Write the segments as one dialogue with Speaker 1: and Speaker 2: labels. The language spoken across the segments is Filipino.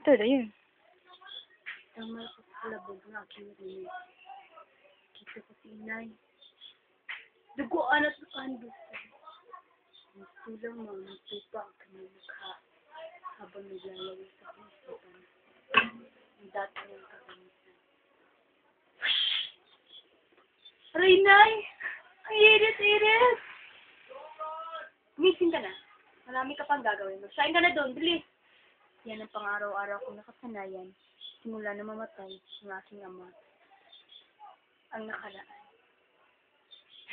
Speaker 1: Ito, yun.
Speaker 2: Tama ko sa kalabog ng aking rinig. Kita ko si inay. Duguan at nakandusan. Gusto lang mga tupa ang kanyang mukha habang naglalaway sa isipan. Ang dati ng kagamitan. Aray, Nay! Ang iris-iris! Gumising ka na. Marami ka pang gagawin. Magsain ka na doon. Bilis! Yan ang pang-araw-araw kong nakasanayan. Simula na mamatay ang aking ama. Ang nakaraan.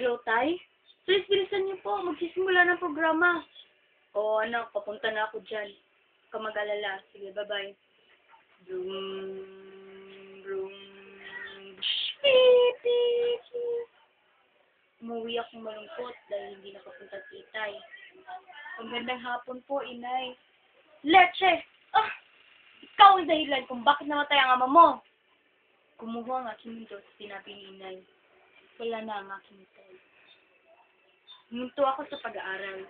Speaker 2: Hello, Tay? Please, bilisan niyo po. Magsisimula ng programa. Oo, anak. Papunta na ako dyan. Huwag ka mag-alala. Sige, bye-bye. Vroom, vroom, beep, beep, beep. Umuwi akong malungkot dahil hindi nakapunta si Itay. Magandang hapon po, Inay. Leche! Ah! Ikaw ang dahilan kung bakit namatay ang ama mo. Kumuha ang aking mundo sa sinabi ni Inay. Wala na ang aking Itay. Huminto ako sa pag-aaral.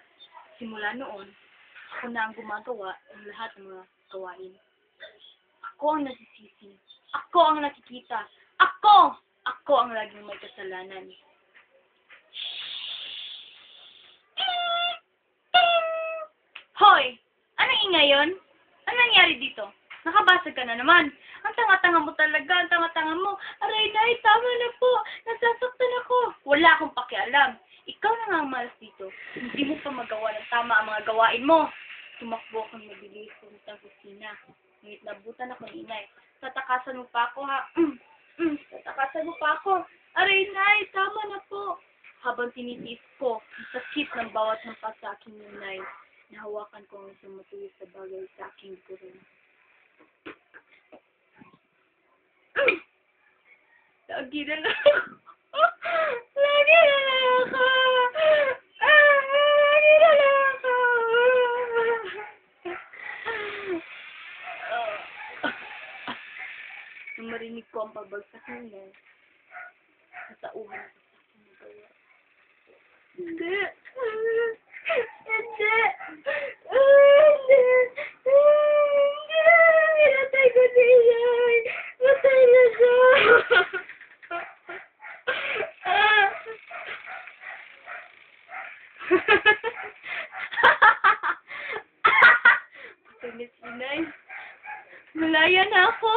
Speaker 2: Simula noon, ako na ang gumagawa ng lahat ng mga gawain. Ako ang nasisisi. Ako ang nakikita. Ako! Ako ang laging may kasalanan. Hoy! Anong ingay yun? Ano nangyari dito? Nakabasag ka na naman. Ang tanga-tanga mo talaga. Ang tanga-tanga mo. Aray, Nay, tama na po. Nasasaktan ako. Wala akong pakialam. Ikaw na nga ang malas dito. Hindi mo pa magawa ng tama ang mga gawain mo. Tumakbo akong mabilis pumunta sa kusina. Ngunit nabutan ako ni Inay. Tatakasan mo pa ako, ha? Tatakasan mo pa ako. Aray, Nay, tama na po. Habang tinitiis ko, ang sakit ng bawat hampas sa aking Inay. Nahawakan ko ang isang matulis sa bagay sa aking gurong. Lagi na lang ako. Lagi na lang ako. Lagi na lang ako. Nung marinig ko ang pabagsak niya, natauhan ako sa aking magawa. Hindi. Hindi. Pinatay ko si Inay. Matay na siya. Patay na si Inay. Malaya na ako.